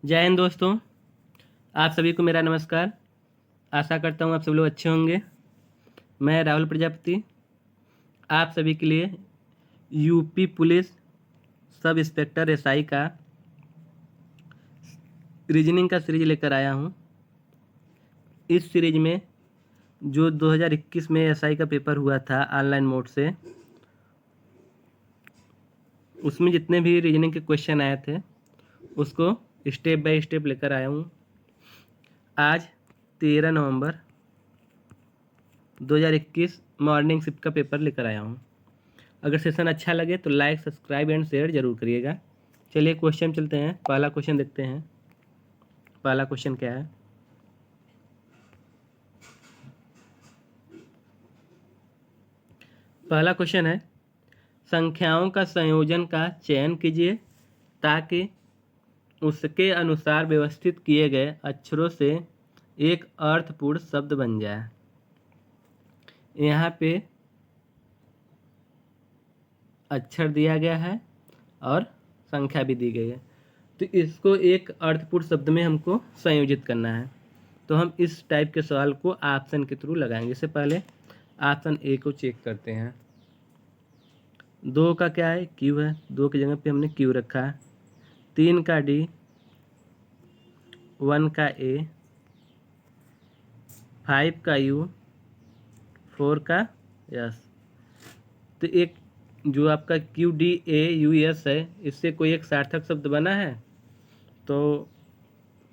जय हिंद दोस्तों। आप सभी को मेरा नमस्कार। आशा करता हूँ आप सब लोग अच्छे होंगे। मैं राहुल प्रजापति आप सभी के लिए UP police sub inspector SI का रीजनिंग का सीरीज लेकर आया हूँ। इस सीरीज में जो 2021 में एसआई का पेपर हुआ था ऑनलाइन मोड से, उसमें जितने भी रीजनिंग के क्वेश्चन आए थे उसको स्टेप बाय स्टेप लेकर आया हूँ। आज 13 नवंबर 2021 मॉर्निंग शिफ्ट का पेपर लेकर आया हूँ। अगर सेशन अच्छा लगे तो लाइक सब्सक्राइब एंड शेयर जरूर करिएगा। चलिए क्वेश्चन चलते हैं। पहला क्वेश्चन देखते हैं। पहला क्वेश्चन क्या है? पहला क्वेश्चन है, संख्याओं का संयोजन का चयन कीजिए ताकि उसके अनुसार व्यवस्थित किए गए अक्षरों से एक अर्थपूर्ण शब्द बन जाए। यहाँ पे अक्षर दिया गया है और संख्या भी दी गई है, तो इसको एक अर्थपूर्ण शब्द में हमको संयोजित करना है। तो हम इस टाइप के सवाल को ऑप्शन के थ्रू लगाएंगे। इससे पहले ऑप्शन ए को चेक करते हैं। 2 का क्या है? क्यू है। 2 की जगह पे हमने क्यू रखा है। 3 का डी, 1 का ए, 5 का यू, 4 का यस। तो एक जो आपका Q D A U S है, इससे कोई एक सार्थक शब्द बना है? तो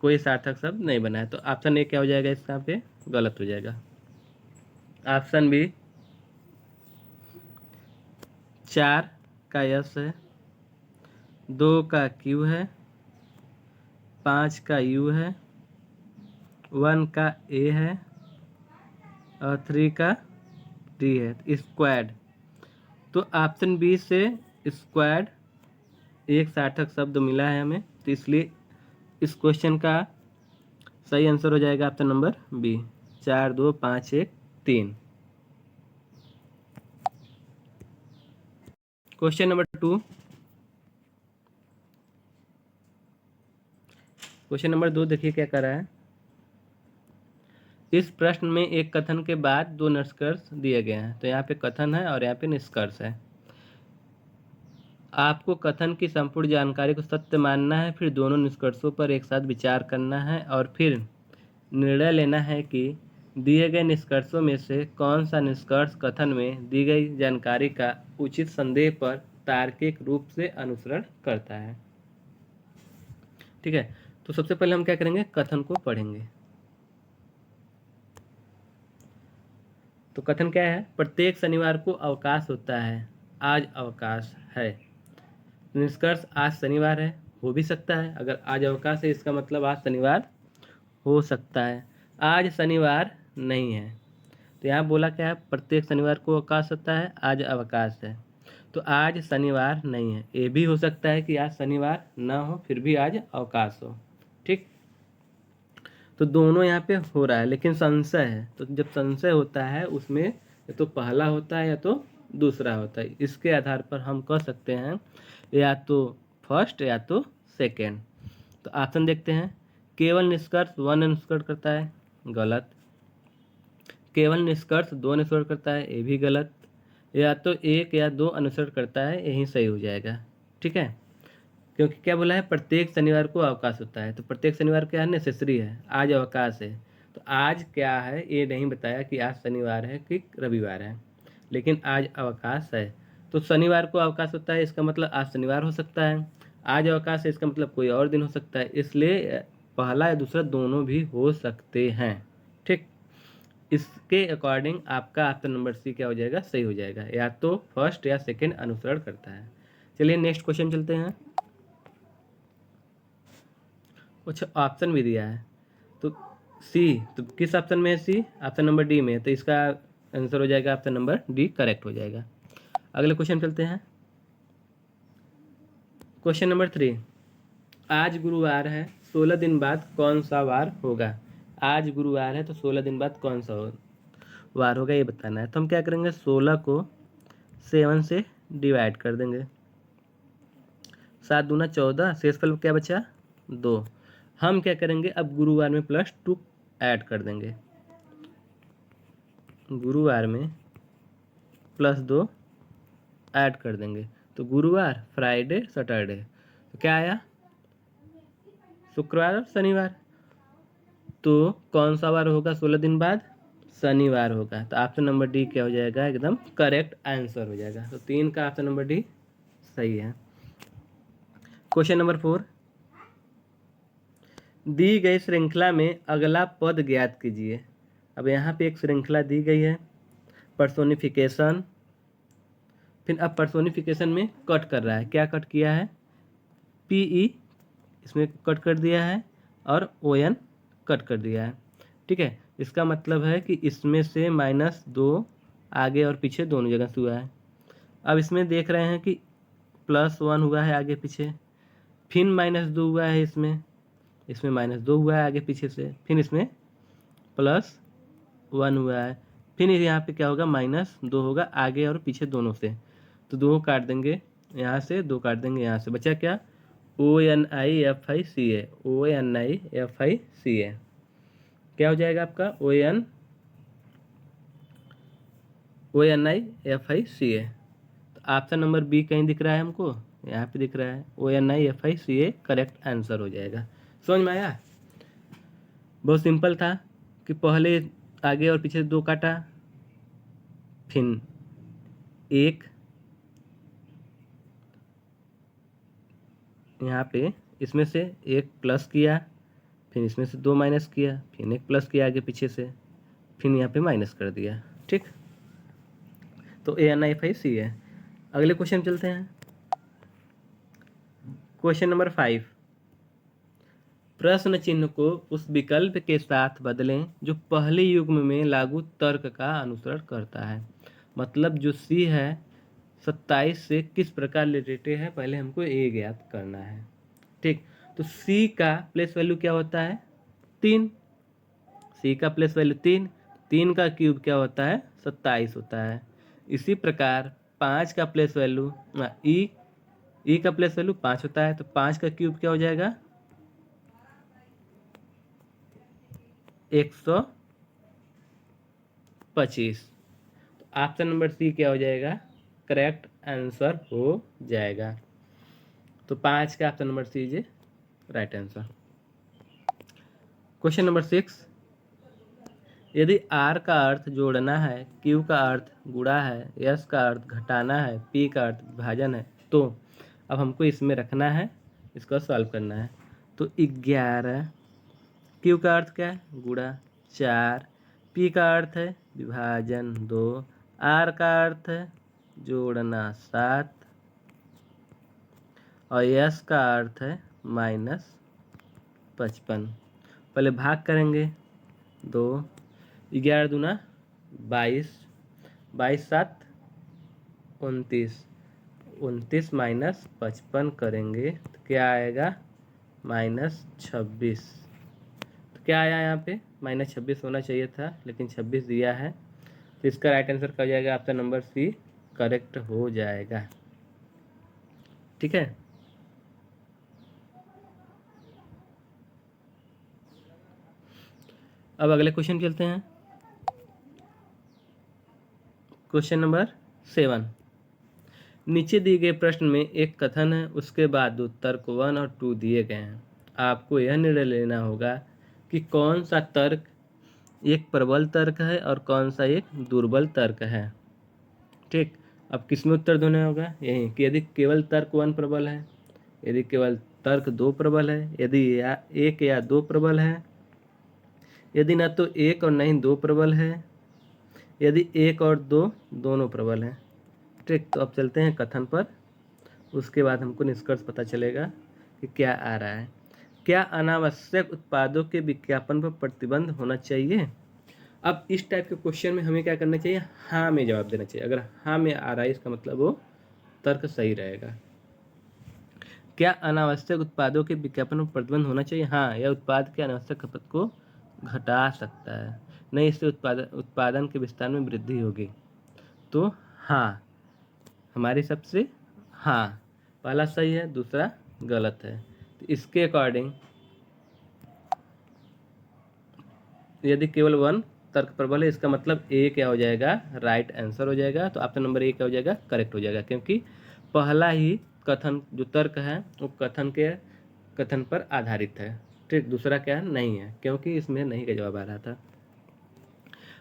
कोई सार्थक शब्द नहीं बना है, तो ऑप्शन ए क्या हो जाएगा? इसका पे गलत हो जाएगा। ऑप्शन बी 4 का यस है, 2 का क्यू है, 5 का यू है, 1 का ए है और 3 का डी है। स्क्वाड, तो ऑप्शन बी से स्क्वाड एक सार्थक शब्द मिला है हमें, तो इसलिए इस क्वेश्चन का सही आंसर हो जाएगा option number B, 4 2 5 1 3। Question number 2। Question number 2 देखिए क्या कर रहा है। इस प्रश्न में एक कथन के बाद 2 निष्कर्ष दिए गए हैं। तो यहाँ पे कथन है और यहाँ पे निष्कर्ष है। आपको कथन की संपूर्ण जानकारी को सत्य मानना है, फिर दोनों निष्कर्षों पर एक साथ विचार करना है और फिर निर्णय लेना है कि दिए गए निष्कर्षों में से कौन सा निष्कर्ष कथन में दी गई जानकारी का उचित संदेह पर तार्किक रूप से अनुसरण करता है। ठीक है, तो सबसे पहले हम क्या करेंगे? कथन को पढ़ेंगे। तो कथन क्या है? प्रत्येक शनिवार को अवकाश होता है, आज अवकाश है। निष्कर्ष आज शनिवार है, हो भी सकता है। अगर आज अवकाश है इसका मतलब आज शनिवार हो सकता है। आज शनिवार नहीं है, तो यहाँ बोला क्या है? प्रत्येक शनिवार को अवकाश होता है, आज अवकाश है। तो आज शनिवार नहीं है। ये भी हो सकता है कि आज शनिवार ना हो फिर भी आज अवकाश हो। ठीक, तो दोनों यहाँ पे हो रहा है, लेकिन संशय है। तो जब संशय होता है उसमें या तो पहला होता है या तो दूसरा होता है। इसके आधार पर हम कह सकते हैं या तो फर्स्ट या तो सेकेंड। तो ऑप्शन देखते हैं। केवल निष्कर्ष 1 अनुसरण करता है, गलत। केवल निष्कर्ष 2 अनुसरण करता है, ये भी गलत। या तो 1 या 2 अनुसरण करता है, यही सही हो जाएगा। ठीक है, क्योंकि क्या बोला है? प्रत्येक शनिवार को अवकाश होता है, तो प्रत्येक शनिवार क्या है? नेसेसरी है। आज अवकाश है, तो आज क्या है ये नहीं बताया कि आज शनिवार है कि रविवार है, लेकिन आज अवकाश है। तो शनिवार को अवकाश होता है, इसका मतलब आज शनिवार हो सकता है। आज अवकाश है, इसका मतलब कोई और दिन हो सकता है। इसलिए पहला या दूसरा दोनों भी हो सकते हैं। ठीक, इसके अकॉर्डिंग आपका ऑप्शन नंबर सी क्या हो जाएगा? सही हो जाएगा। या तो फर्स्ट या सेकेंड अनुसरण करता है। चलिए नेक्स्ट क्वेश्चन चलते हैं। कुछ ऑप्शन भी दिया है, तो सी, तो किस ऑप्शन में है सी? ऑप्शन नंबर डी में है, तो इसका आंसर हो जाएगा ऑप्शन नंबर डी, करेक्ट हो जाएगा। अगले क्वेश्चन चलते हैं। Question number 3। आज गुरुवार है, 16 दिन बाद कौन सा वार होगा? आज गुरुवार है तो 16 दिन बाद कौन सा वार होगा ये बताना है। तो हम क्या करेंगे? 16 को 7 से डिवाइड कर देंगे। 7 दूना 14, शेषफल क्या बचा? 2। हम क्या करेंगे, अब गुरुवार में +2 ऐड कर देंगे, गुरुवार में +2 ऐड कर देंगे। तो गुरुवार, फ्राइडे, सैटरडे, तो क्या आया, शुक्रवार और शनिवार। तो कौन सा वार होगा 16 दिन बाद, शनिवार होगा। तो ऑप्शन नंबर डी क्या हो जाएगा, एकदम करेक्ट आंसर हो जाएगा। तो 3 का ऑप्शन नंबर डी सही है। क्वेश्चन नंबर 4, दी गई श्रृंखला में अगला पद ज्ञात कीजिए। अब यहाँ पे एक श्रृंखला दी गई है, पर्सोनिफिकेशन, फिर अब पर्सोनिफिकेशन में कट कर रहा है, क्या कट किया है, पीई इसमें कट कर दिया है और ON कट कर दिया है। ठीक है, इसका मतलब है कि इसमें से -2 आगे और पीछे दोनों जगह से हुआ है। अब इसमें देख रहे हैं कि +1 हुआ है आगे पीछे, फिर -2 हुआ है, इसमें -2 हुआ है आगे पीछे से, फिर इसमें +1 हुआ है, फिर यहाँ पे क्या होगा, -2 होगा आगे और पीछे दोनों से। तो 2 काट देंगे यहाँ से, 2 काट देंगे यहाँ से, बचा क्या, ONIFICA, ONIFICA क्या हो जाएगा आपका, ONIFICA। तो ऑप्शन नंबर बी कहीं दिख रहा है हमको, यहाँ पे दिख रहा है, ONIFICA करेक्ट आंसर हो जाएगा। समझ में आया, बहुत सिंपल था कि पहले आगे और पीछे 2 काटा, फिर 1 यहाँ पे इसमें से 1 प्लस किया, फिर इसमें से 2 माइनस किया, फिर 1 प्लस किया आगे पीछे से, फिर यहाँ पे माइनस कर दिया। ठीक, तो ANIFIC है। अगले क्वेश्चन चलते हैं। क्वेश्चन नंबर 5, प्रश्न चिन्ह को उस विकल्प के साथ बदलें जो पहले युग्म में लागू तर्क का अनुसरण करता है। मतलब जो सी है 27 से किस प्रकार रिलेटेड है, पहले हमको ए ज्ञात करना है। ठीक, तो सी का प्लेस वैल्यू क्या होता है, 3, सी का प्लेस वैल्यू 3, 3 का क्यूब क्या होता है, 27 होता है। इसी प्रकार 5 का प्लेस वैल्यू ई का प्लेस वैल्यू 5 होता है, तो 5 का क्यूब क्या हो जाएगा, 125। तो ऑप्शन नंबर सी क्या हो जाएगा, करेक्ट आंसर हो जाएगा। तो 5 का option number C is right answer. Question number 6, यदि R का अर्थ जोड़ना है, Q का अर्थ गुणा है, S का अर्थ घटाना है, P का अर्थ विभाजन है, तो अब हमको इसमें रखना है, इसको सॉल्व करना है। तो 11, Q का अर्थ क्या है, गुणा, 4, P का अर्थ है विभाजन 2, R का अर्थ है जोड़ना 7 और S का अर्थ है -55। पहले भाग करेंगे, 2, 11 दूना 22, 22 7 29, 29 -55 करेंगे तो क्या आएगा, -26। तो क्या आया यहाँ पे, -26 होना चाहिए था, लेकिन 26 दिया है, तो इसका राइट आंसर क्या हो जाएगा, ऑप्शन नंबर सी करेक्ट हो जाएगा। ठीक है, अब अगले क्वेश्चन चलते हैं। क्वेश्चन नंबर 7, नीचे दिए गए प्रश्न में एक कथन है, उसके बाद तर्क 1 और 2 दिए गए हैं। आपको यह निर्णय लेना होगा कि कौन सा तर्क एक प्रबल तर्क है और कौन सा एक दुर्बल तर्क है। ठीक, अब किसमें उत्तर देना होगा, यही कि यदि केवल तर्क 1 प्रबल है, यदि केवल तर्क 2 प्रबल है, यदि 1 या 2 प्रबल है, यदि न तो 1 और नहीं 2 प्रबल है, यदि 1 और 2 दोनों प्रबल हैं। ठीक, तो अब चलते हैं कथन पर, उसके बाद हमको निष्कर्ष पता चलेगा कि क्या आ रहा है। क्या अनावश्यक उत्पादों के विज्ञापन पर प्रतिबंध होना चाहिए। अब इस टाइप के क्वेश्चन में हमें क्या करना चाहिए, हाँ में जवाब देना चाहिए। अगर हाँ में आ रहा है इसका मतलब वो तर्क सही रहेगा। क्या अनावश्यक उत्पादों के विज्ञापन पर प्रतिबंध होना चाहिए, हाँ, यह उत्पाद के अनावश्यक खपत को घटा सकता है, नहीं इससे उत्पादन के विस्तार में वृद्धि होगी। तो हाँ, हमारे हिसाब से हाँ, पहला सही है, दूसरा गलत है। तो इसके अकॉर्डिंग यदि केवल वन तर्क प्रबल है, इसका मतलब ए क्या हो जाएगा, राइट आंसर हो जाएगा। तो ऑप्शन नंबर ए क्या हो जाएगा, करेक्ट हो जाएगा, क्योंकि पहला ही कथन जो तर्क है वो कथन पर आधारित है। ठीक, दूसरा क्या है, नहीं है, क्योंकि इसमें नहीं का जवाब आ रहा था।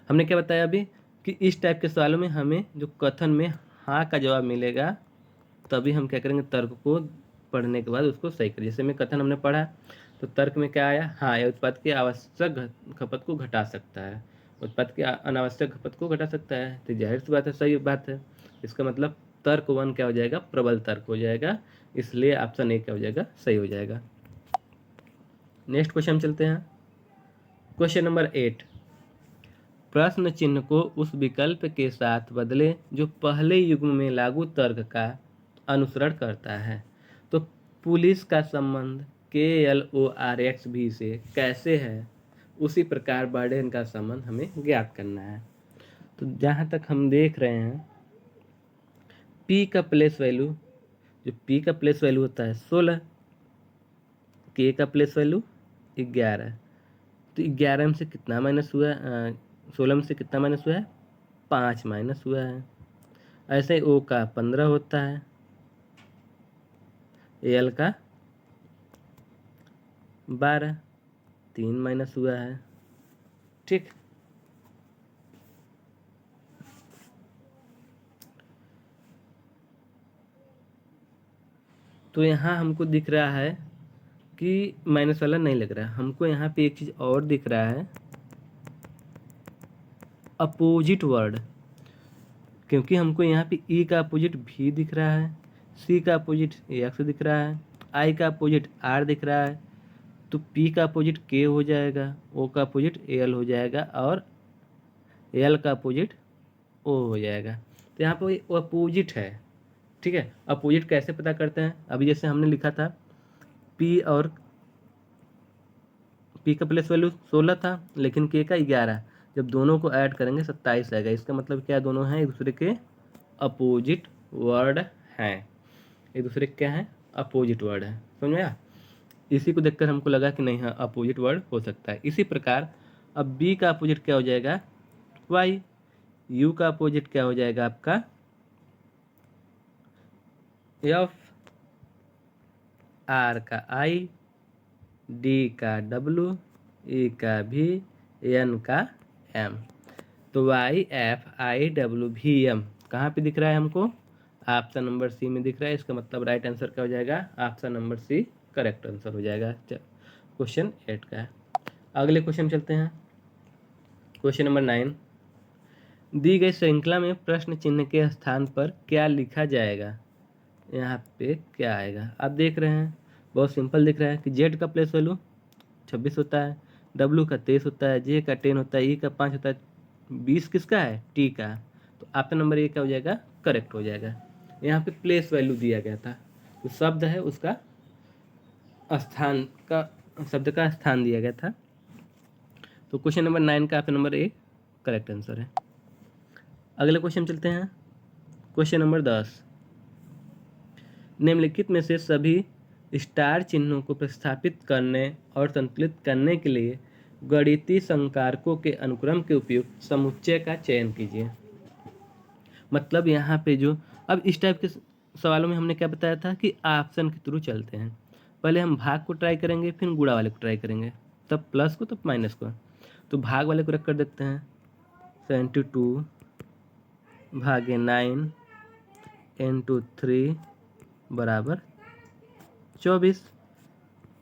हमने क्या बताया अभी कि इस टाइप के सवालों में हमें जो कथन में हाँ का जवाब मिलेगा तभी हम क्या करेंगे, तर्क को पढ़ने के बाद उसको सही करें। जैसे में कथन हमने पढ़ा तो तर्क में क्या आया, हाँ यह उत्पाद की आवश्यक खपत को घटा सकता है, उत्पाद की अनावश्यक खपत को घटा सकता है, तो जाहिर सी बात है, सही बात है। इसका मतलब तर्क वन क्या हो जाएगा, प्रबल तर्क हो जाएगा, इसलिए ऑप्शन ए क्या हो जाएगा, सही हो जाएगा। नेक्स्ट क्वेश्चन चलते हैं। क्वेश्चन नंबर 8, प्रश्न चिन्ह को उस विकल्प के साथ बदले जो पहले युग्म में लागू तर्क का अनुसरण करता है। तो पुलिस का संबंध KLORXV से कैसे है, उसी प्रकार बर्डन का संबंध हमें ज्ञात करना है। तो जहाँ तक हम देख रहे हैं, P का प्लेस वैल्यू, जो P का प्लेस वैल्यू होता है 16, K का प्लेस वैल्यू 11, तो 11 में से कितना माइनस हुआ, 16 में से कितना माइनस हुआ है, 5 माइनस हुआ है। ऐसे ही O का 15 होता है, L का 12, 3 माइनस हुआ है। ठीक, तो यहाँ हमको दिख रहा है कि माइनस वाला नहीं लग रहा है, हमको यहाँ पे एक चीज़ और दिख रहा है, अपोजिट वर्ड, क्योंकि हमको यहाँ पे E का अपोजिट V दिख रहा है, C का अपोजिट X दिख रहा है, I का अपोजिट R दिख रहा है, तो P का अपोजिट K हो जाएगा, O का अपोजिट L हो जाएगा और L का अपोजिट O हो जाएगा। तो यहाँ पे वो अपोजिट है। ठीक है, अपोजिट कैसे पता करते हैं, अभी जैसे हमने लिखा था P और P का प्लेस वैल्यू 16 था लेकिन K का 11, जब दोनों को ऐड करेंगे 27 आएगा। इसका मतलब क्या, दोनों हैं एक दूसरे के अपोजिट वर्ड हैं, एक दूसरे के क्या है, अपोजिट वर्ड है। समझ में आया? इसी को देखकर हमको लगा कि नहीं, हाँ अपोजिट वर्ड हो सकता है। इसी प्रकार अब B का अपोजिट क्या हो जाएगा, Y, U का अपोजिट क्या हो जाएगा आपका F, R का I, D का W, E का V, N का M। तो YFIWVM कहाँ पे दिख रहा है हमको, ऑप्शन नंबर सी में दिख रहा है। इसका मतलब राइट आंसर क्या हो जाएगा, option number C correct answer हो जाएगा। क्वेश्चन 8 का है। अगले क्वेश्चन चलते हैं। क्वेश्चन नंबर 9, दी गई श्रृंखला में प्रश्न चिन्ह के स्थान पर क्या लिखा जाएगा। यहाँ पे क्या आएगा, आप देख रहे हैं, बहुत सिंपल दिख रहा है कि जेड का प्लेस वैल्यू 26 होता है, डब्ल्यू का 23 होता है, जे का 10 होता है, ई का 5 होता है, 20 किसका है, टी का। तो ऑप्शन नंबर ए क्या हो जाएगा, करेक्ट हो जाएगा। यहाँ पे प्लेस वैल्यू दिया गया था, जो शब्द है उसका स्थान का, शब्द का स्थान दिया गया था। तो क्वेश्चन नंबर 9 का option number A correct answer है। अगले क्वेश्चन चलते हैं। क्वेश्चन नंबर 10, निम्नलिखित में से सभी स्टार चिन्हों को प्रतिस्थापित करने और संतुलित करने के लिए गणितीय संकारकों के अनुक्रम के उपयुक्त समुच्चय का चयन कीजिए। मतलब यहाँ पे जो, अब इस टाइप के सवालों में हमने क्या बताया था कि ऑप्शन के थ्रू चलते हैं। पहले हम भाग को ट्राई करेंगे, फिर गुणा वाले को ट्राई करेंगे, तब प्लस को तब माइनस को। तो भाग वाले को रख कर देते हैं, 72 भागे 9 इंटू 3 बराबर 24।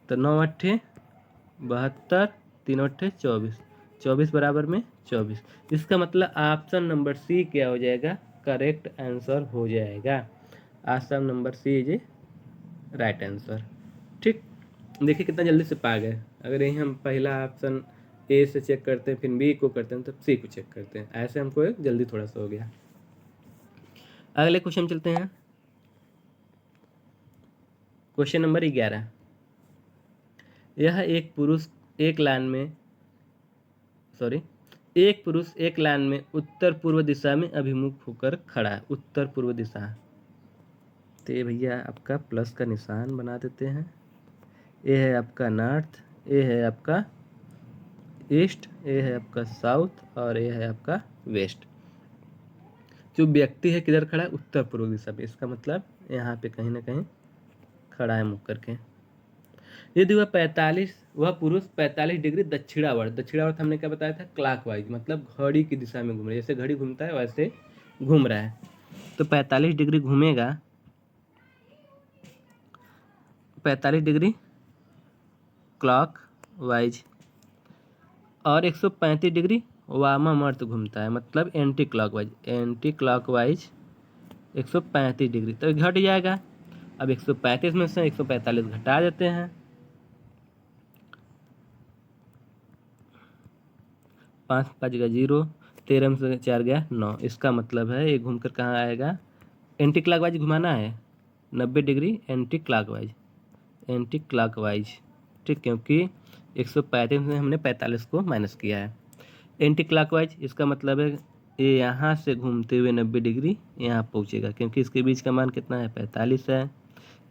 तो 9 अट्ठे 72, 3 अट्ठे 24, 24 बराबर में 24। इसका मतलब ऑप्शन नंबर सी क्या हो जाएगा, करेक्ट आंसर हो जाएगा। Option number C is right answer. ठीक, देखिए कितना जल्दी से पा गए। अगर यही हम पहला ऑप्शन ए से चेक करते हैं, फिर बी को करते हैं, तब सी को चेक करते हैं, ऐसे हमको एक जल्दी थोड़ा सा हो गया। अगले क्वेश्चन चलते हैं। क्वेश्चन नंबर 11, यह एक पुरुष एक लाइन में उत्तर पूर्व दिशा में अभिमुख होकर खड़ा है। उत्तर पूर्व दिशा, तो ये भैया आपका प्लस का निशान बना देते हैं। ये है आपका नॉर्थ, ये है आपका ईस्ट, ए है आपका साउथ और ए है आपका वेस्ट। जो व्यक्ति है किधर खड़ा है? उत्तर पूर्व दिशा में। इसका मतलब यहाँ पे कहीं ना कहीं खड़ा है मुख करके। यदि वह पुरुष 45 डिग्री दक्षिणावर्त, दक्षिणावर्त हमने क्या बताया था? क्लॉकवाइज, मतलब घड़ी की दिशा में घूम रहा है, जैसे घड़ी घूमता है वैसे घूम रहा है। तो 45 डिग्री घूमेगा, 45 डिग्री क्लॉक वाइज, और 135 डिग्री वामावर्त घूमता है, मतलब anti clockwise, anti clockwise 135 degree. तो घट जाएगा। अब 135 में से 145 घटा देते हैं, 5 5 गया 0, 13 में से 4 गया 9। इसका मतलब है ये घूमकर कहाँ आएगा? एंटी क्लॉकवाइज घुमाना है, 90 degree anti clockwise, anti clockwise, ठीक, क्योंकि 135 में हमने 45 को माइनस किया है। एंटी क्लॉकवाइज इसका मतलब है ये यहाँ से घूमते हुए 90 डिग्री यहाँ पहुँचेगा, क्योंकि इसके बीच का मान कितना है? 45 है।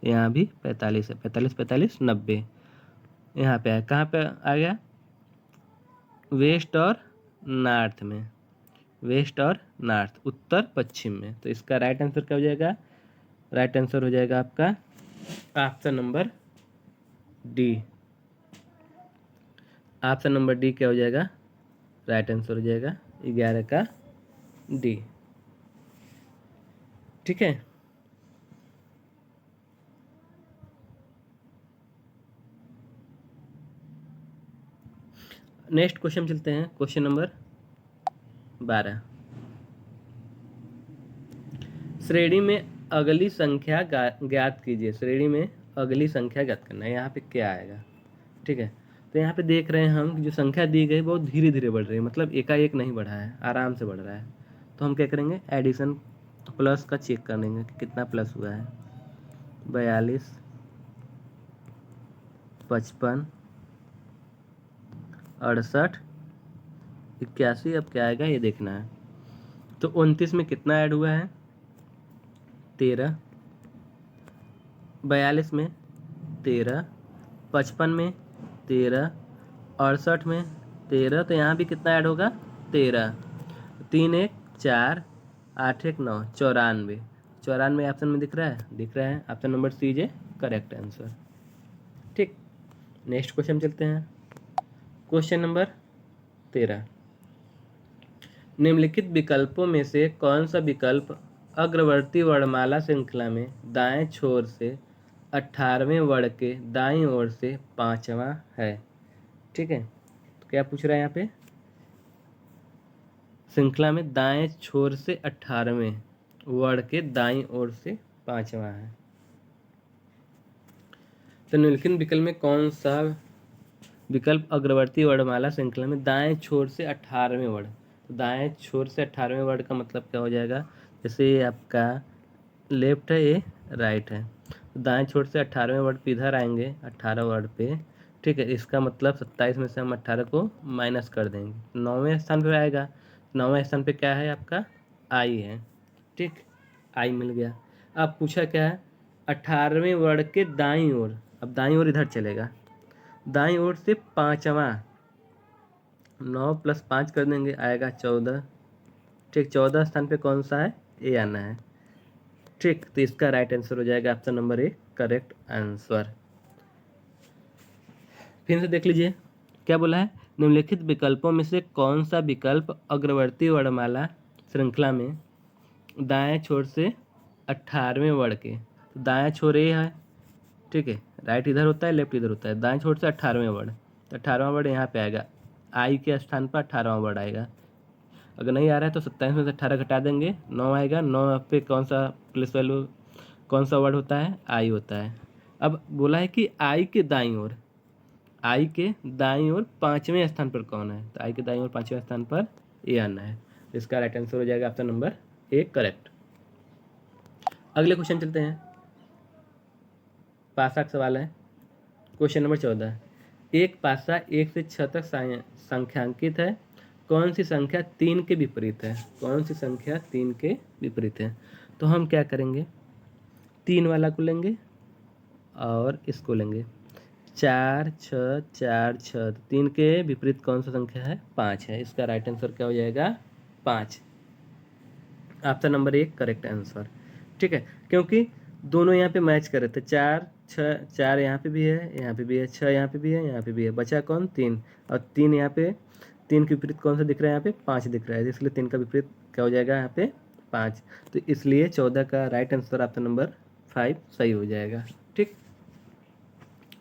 यहाँ भी 45 है, 45 45 90, यहाँ पे है। कहाँ पे आ गया? वेस्ट और नॉर्थ में, वेस्ट और नॉर्थ, उत्तर पश्चिम में। तो इसका राइट आंसर क्या हो जाएगा? राइट आंसर हो जाएगा आपका option number D. Option number D क्या हो जाएगा? राइट आंसर हो जाएगा 11 का डी। ठीक है, नेक्स्ट क्वेश्चन चलते हैं। Question number 12। श्रेणी में अगली संख्या ज्ञात कीजिए। श्रेणी में अगली संख्या ज्ञात करना है। यहाँ पे क्या आएगा? ठीक है, तो यहाँ पे देख रहे हैं हम कि जो संख्या दी गई बहुत धीरे धीरे बढ़ रही है, मतलब एकाएक नहीं बढ़ा है, आराम से बढ़ रहा है। तो हम क्या करेंगे? एडिशन प्लस का चेक कर लेंगे कि कितना प्लस हुआ है। 42, 55, 68, 81। अब क्या आएगा ये देखना है। तो 29 में कितना ऐड हुआ है? 13, 42 में 13, 55 में 13, 68 में 13। तो यहाँ भी कितना ऐड होगा? 13। 3 1 4, 8 1 9, 94। 94 ऑप्शन में दिख रहा है? दिख रहा है। Option number C is correct answer. ठीक, नेक्स्ट क्वेश्चन चलते हैं। Question number 13। निम्नलिखित विकल्पों में से कौन सा विकल्प अग्रवर्ती वर्णमाला श्रृंखला में दाएं छोर से 18वें वर्ण के दाईं ओर से 5वां है? ठीक है, तो क्या पूछ रहा है यहाँ पे? श्रृंखला में दाएं छोर से 18वें वर्ण के दाईं ओर से 5वां है। तो निम्नलिखित विकल्प में कौन सा विकल्प अग्रवर्ती वर्णमाला श्रृंखला में दाएं छोर से 18वें वर्ण? तो दाएं छोर से 18वें वर्ण का मतलब क्या हो जाएगा? जैसे ये आपका लेफ्ट है, ये राइट है, तो दाएं छोर से 18वें वर्ण पे इधर आएंगे, 18 वर्ण पे। ठीक है, इसका मतलब 27 में से हम 18 को माइनस कर देंगे, 9वें स्थान पर आएगा। 9वें स्थान पे क्या है आपका? आई है। ठीक, आई मिल गया। अब पूछा क्या है? 18वें वर्ण के दाईं ओर। अब दाईं ओर इधर चलेगा, दाईं ओर से 5वां, 9 + 5 कर देंगे, आएगा 14। ठीक, 14 स्थान पे कौन सा है? ए आना है। ठीक, तो इसका राइट आंसर हो जाएगा option number A correct answer. फिर से देख लीजिए क्या बोला है? निम्नलिखित विकल्पों में से कौन सा विकल्प अग्रवर्ती वर्णमाला श्रृंखला में दाएं छोर से 18वें वर्ण के, तो दाएं छोर ए है, ठीक है, राइट इधर होता है, लेफ्ट इधर होता है, दाएं छोर से 18वें वर्ण, तो 18वां वर्ण यहाँ पे आएगा, आई के स्थान पर 18वां वर्ण आएगा। अगर नहीं आ रहा है तो 27 में से 18 घटा देंगे, 9 आएगा। 9 पे कौन सा प्लस वैल्यू, कौन सा वर्ड होता है? आई होता है। अब बोला है कि आई के दाईं ओर, आई के दाईं ओर 5वें स्थान पर कौन है? तो आई के दाईं ओर 5वें स्थान पर ए आना है। इसका राइट आंसर हो जाएगा ऑप्शन नंबर ए करेक्ट। अगले क्वेश्चन चलते हैं। पासा का सवाल है। Question number 14। एक पासा 1 से 6 तक संख्यांकित है। कौन सी संख्या 3 के विपरीत है? कौन सी संख्या 3 के विपरीत है? तो हम क्या करेंगे? 3 वाला को लेंगे और इसको लेंगे। 4 6 4 6, तो 3 के विपरीत कौन सा संख्या है? 5 है। इसका राइट आंसर क्या हो जाएगा? 5। Option number 1 correct answer. ठीक है, क्योंकि दोनों यहाँ पे मैच कर रहे थे। 4 6, 4 यहाँ पे भी है, यहाँ पे भी है, 6 यहाँ पे भी है, यहाँ पे भी है, बचा कौन? 3। और 3 यहाँ पे, 3 के विपरीत कौन सा दिख रहा है? यहाँ पे 5 दिख रहा है, इसलिए 3 का विपरीत क्या हो जाएगा यहाँ पे? 5। तो इसलिए 14 का राइट आंसर ऑप्शन नंबर 5 सही हो जाएगा। ठीक,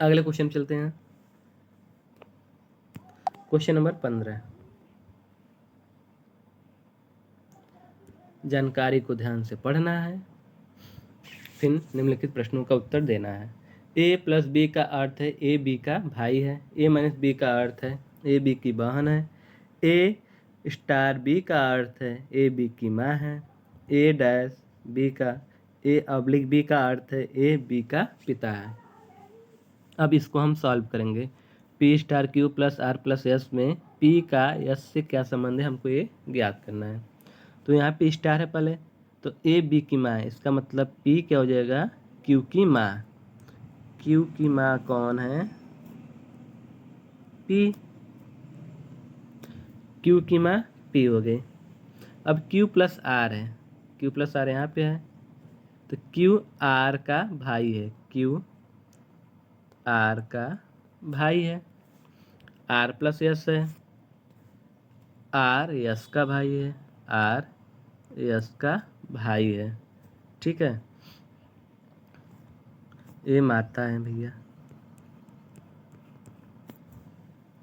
अगले क्वेश्चन चलते हैं। Question number 15। जानकारी को ध्यान से पढ़ना है, फिर निम्नलिखित प्रश्नों का उत्तर देना है। ए प्लस बी का अर्थ है ए बी का भाई है। ए माइनस बी का अर्थ है ए बी की बहन है। ए स्टार बी का अर्थ है ए बी की माँ है। ए डैश बी का, ए ऑब्लिक बी का अर्थ है ए बी का पिता है। अब इसको हम सॉल्व करेंगे। P star Q plus R plus S में पी का एस से क्या संबंध है, हमको ये ज्ञात करना है। तो यहाँ पे स्टार है पहले, तो ए बी की माँ है, इसका मतलब पी क्या हो जाएगा? क्यू की माँ। क्यू की माँ कौन है? पी। क्यू की माँ पी हो गई। अब क्यू प्लस आर है, क्यू प्लस आर यहाँ पे है, तो क्यू आर का भाई है, क्यू आर का भाई है। आर प्लस एस है, आर यस का भाई है, आर यस का भाई है। ठीक है, ये माता है भैया।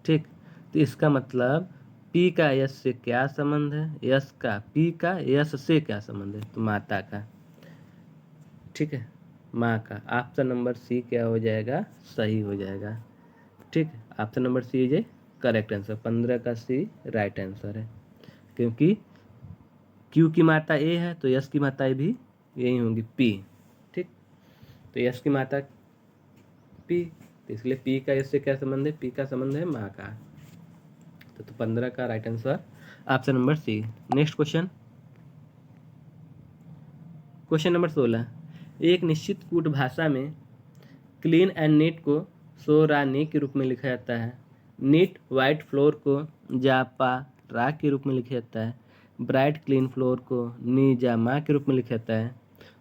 ठीक, तो इसका मतलब पी का यस से क्या संबंध है? यस का पी का यस से क्या संबंध है? तो माता का। ठीक है, माँ का। ऑप्शन नंबर सी क्या हो जाएगा? सही हो जाएगा। ठीक है, option number C is a correct answer. 15 का सी राइट आंसर है, क्योंकि क्यू की माता ए है तो यस की माता भी यही होंगी पी। ठीक, तो यस की माता पी, तो इसलिए पी का यस से क्या संबंध है? पी का संबंध है माँ का। तो 15 का right answer option number C. Next question, question number 16। एक निश्चित कूट भाषा में क्लीन एंड नीट को सोरानी के रूप में लिखा जाता है। नीट वाइट फ्लोर को जापा रा के रूप में लिखा जाता है। ब्राइट क्लीन फ्लोर को नीजामा के रूप में लिखा जाता है।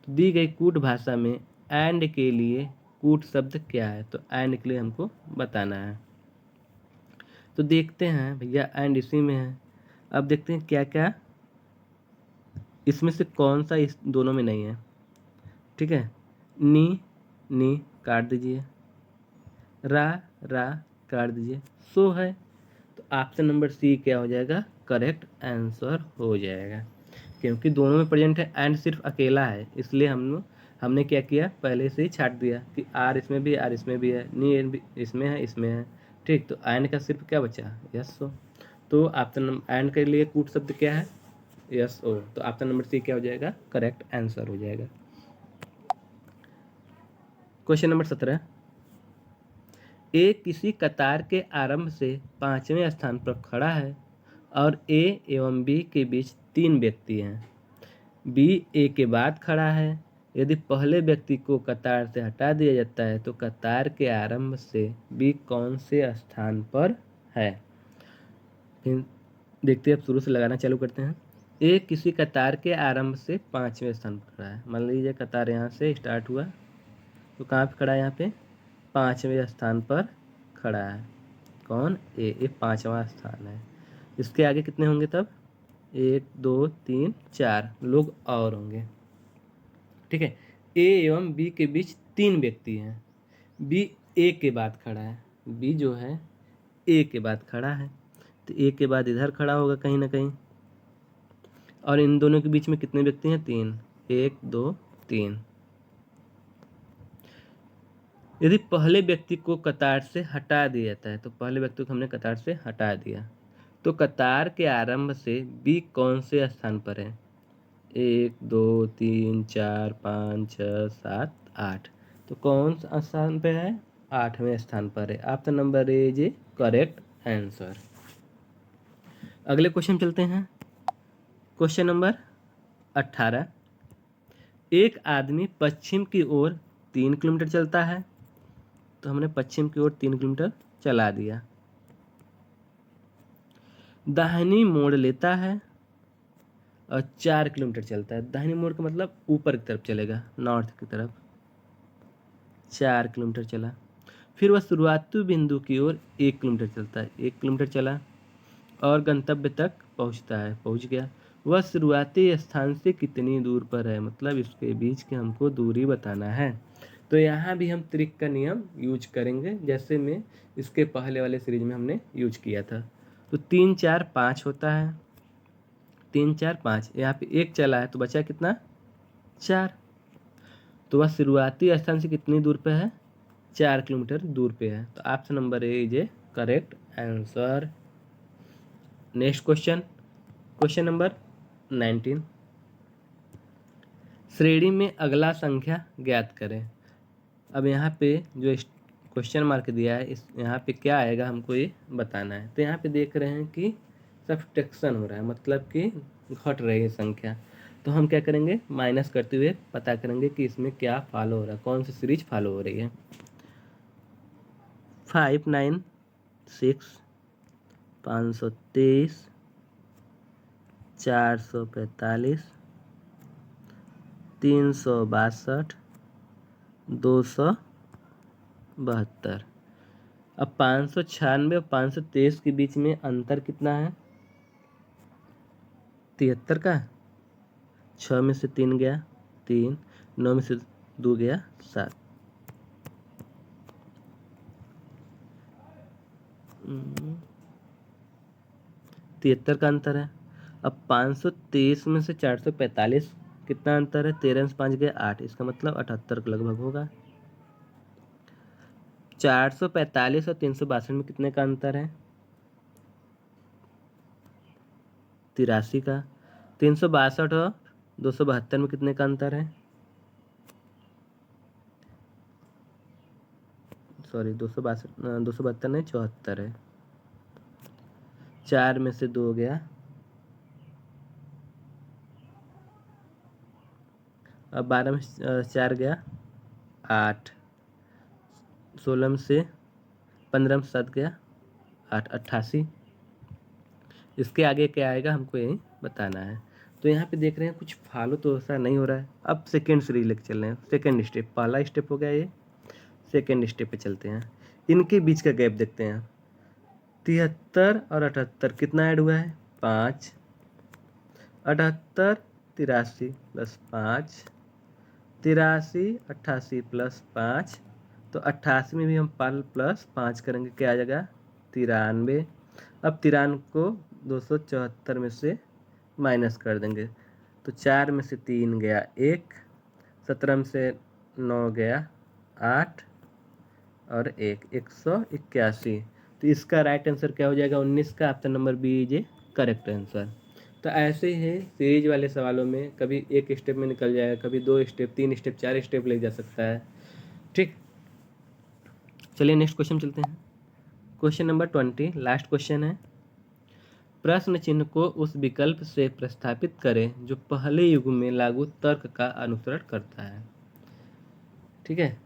तो दी गई कूट भाषा में एंड के लिए कूट शब्द क्या है? तो एंड के लिए हमको बताना है। तो देखते हैं भैया, एंड इसी में है। अब देखते हैं क्या क्या इसमें से कौन सा इस दोनों में नहीं है। ठीक है, नी काट दीजिए, रा काट दीजिए, सो है। तो ऑप्शन नंबर सी क्या हो जाएगा? करेक्ट आंसर हो जाएगा, क्योंकि दोनों में प्रेजेंट है, एंड सिर्फ अकेला है, इसलिए हमने क्या किया? पहले से ही छाट दिया कि आर इसमें भी, आर इसमें भी है, नी भी इसमें है, इसमें है। ठीक, तो एंड का सिर्फ क्या बचा? यस ओ। तो ऑप्शन एंड के लिए कूट शब्द क्या है? यस ओ। तो ऑप्शन नंबर सी क्या हो जाएगा? करेक्ट आंसर हो जाएगा। Question number 17। ए किसी कतार के आरंभ से 5वें स्थान पर खड़ा है और ए एवं बी के बीच 3 व्यक्ति हैं। बी ए के बाद खड़ा है। यदि पहले व्यक्ति को कतार से हटा दिया जाता है तो कतार के आरंभ से बी कौन से स्थान पर है? फिर देखते हैं, अब शुरू से लगाना चालू करते हैं। ए किसी कतार के आरंभ से 5वें स्थान पर खड़ा है। मान लीजिए कतार यहाँ से स्टार्ट हुआ, तो कहाँ पे खड़ा है? यहाँ पे 5वें स्थान पर खड़ा है। कौन? ए 5वां स्थान है। इसके आगे कितने होंगे तब? 1 2 3 4 लोग और होंगे। ठीक है, ए एवं बी के बीच 3 व्यक्ति हैं। बी ए के बाद खड़ा है, बी जो है ए के बाद खड़ा है, तो ए के बाद इधर खड़ा होगा कहीं ना कहीं। और इन दोनों के बीच में कितने व्यक्ति हैं? 3, 1 2 3। यदि पहले व्यक्ति को कतार से हटा दिया जाता है, तो पहले व्यक्ति को हमने कतार से हटा दिया, तो कतार के आरंभ से बी कौन से स्थान पर है? 1 2 3 4 5 6 7 8। तो कौन सा स्थान पे है? 8वें स्थान पर है। Option number A is correct answer. अगले क्वेश्चन चलते हैं। Question number 18। एक आदमी पश्चिम की ओर 3 किलोमीटर चलता है तो हमने पश्चिम की ओर 3 किलोमीटर चला दिया। दाहिनी मोड़ लेता है और 4 किलोमीटर चलता है। दाहिनी मोड़ का मतलब ऊपर की तरफ चलेगा, नॉर्थ की तरफ। 4 किलोमीटर चला। फिर वह शुरुआती बिंदु की ओर 1 किलोमीटर चलता है। 1 किलोमीटर चला और गंतव्य तक पहुंचता है, पहुंच गया। वह शुरुआती स्थान से कितनी दूर पर है, मतलब इसके बीच की हमको दूरी बताना है। तो यहाँ भी हम त्रिक का नियम यूज करेंगे, जैसे में इसके पहले वाले सीरीज में हमने यूज किया था। तो 3 4 5 होता है। 3 4 5, यहाँ पे 1 चला है तो बचा कितना, 4। तो वह शुरुआती स्थान से कितनी दूर पे है, 4 किलोमीटर दूर पे है। तो option number A is a correct answer. Next question, question number 19। श्रेणी में अगला संख्या ज्ञात करें। अब यहाँ पे जो क्वेश्चन मार्क दिया है, इस यहाँ पे क्या आएगा हमको ये बताना है। तो यहाँ पे देख रहे हैं कि सब्ट्रैक्शन हो रहा है, मतलब कि घट रही है संख्या। तो हम क्या करेंगे, माइनस करते हुए पता करेंगे कि इसमें क्या फॉलो हो रहा है, कौन सी सीरीज फॉलो हो रही है। 5 9 6 523 445 362 272। अब 596 और 523 के बीच में अंतर कितना है, 73 का। 6 में से 3 गया 3, 9 में से 2 गया 7। 73 का अंतर है। अब 523 में से 445 कितना अंतर है, 13 में से 5 गया 8, इसका मतलब 78 के लगभग होगा। 445 और 362 में कितने का अंतर है, 83 का। 362 और 272 में कितने का अंतर है, सॉरी 272 नहीं 74 है। 4 में से 2 गया, अब 12 में 4 गया 8, 16 में से 15 में 7 गया 8, 88। इसके आगे क्या आएगा हमको यही बताना है। तो यहाँ पे देख रहे हैं कुछ फॉलो तो ऐसा नहीं हो रहा है। अब सेकेंड सीरीज लेके चल रहे हैं, सेकेंड स्टेप, पहला स्टेप हो गया ये, सेकेंड स्टेप पे चलते हैं। इनके बीच का गैप देखते हैं। 73 और 78 कितना ऐड हुआ है, 5। 78 83 प्लस 5, 83 88 प्लस 5। तो 88 में भी हम प्लस 5 करेंगे, क्या आ जाएगा, 93। अब 93 को 274 में से माइनस कर देंगे, तो 4 में से 3 गया 1, 17 में से 9 गया 8 और 1, 181। तो इसका राइट आंसर क्या हो जाएगा, 19 का। Option number B is a correct answer. तो ऐसे ही सीरीज वाले सवालों में कभी एक स्टेप में निकल जाएगा, कभी 2 स्टेप 3 स्टेप 4 स्टेप ले जा सकता है। ठीक, चलिए नेक्स्ट क्वेश्चन चलते हैं। क्वेश्चन नंबर 20 लास्ट क्वेश्चन है। प्रश्न चिन्ह को उस विकल्प से प्रतिस्थापित करें जो पहले युग में लागू तर्क का अनुसरण करता है। ठीक है,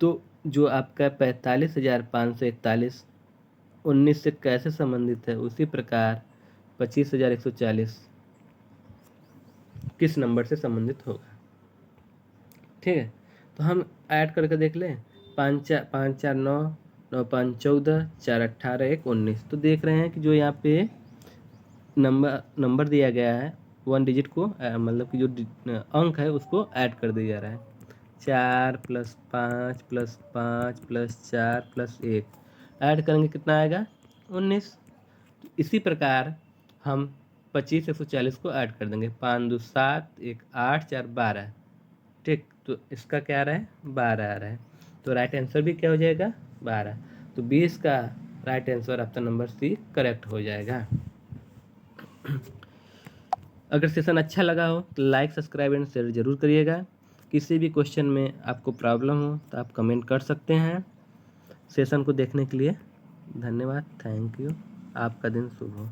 तो जो आपका 45,541 19 से कैसे संबंधित है, उसी प्रकार 25,140 किस नंबर से संबंधित होगा। ठीक है, तो हम ऐड करके देख लें। 5 4 9, 9 5 14, 4 18 1 19। तो देख रहे हैं कि जो यहाँ पे नंबर दिया गया है, 1 डिजिट को मतलब कि जो अंक है उसको ऐड कर दिया जा रहा है। 4 + 5 + 5 + 4 + 1 ऐड करेंगे कितना आएगा, 19। तो इसी प्रकार हम 25 140 को ऐड कर देंगे। 5 2 7 1 8 4 12। ठीक, तो इसका क्या आ रहा है, 12 आ रहा है। तो राइट आंसर भी क्या हो जाएगा, 12। तो 20 का right answer option number C correct हो जाएगा। अगर सेशन अच्छा लगा हो तो लाइक सब्सक्राइब एंड शेयर जरूर करिएगा। किसी भी क्वेश्चन में आपको प्रॉब्लम हो तो आप कमेंट कर सकते हैं। सेशन को देखने के लिए धन्यवाद, थैंक यू। आपका दिन शुभ हो।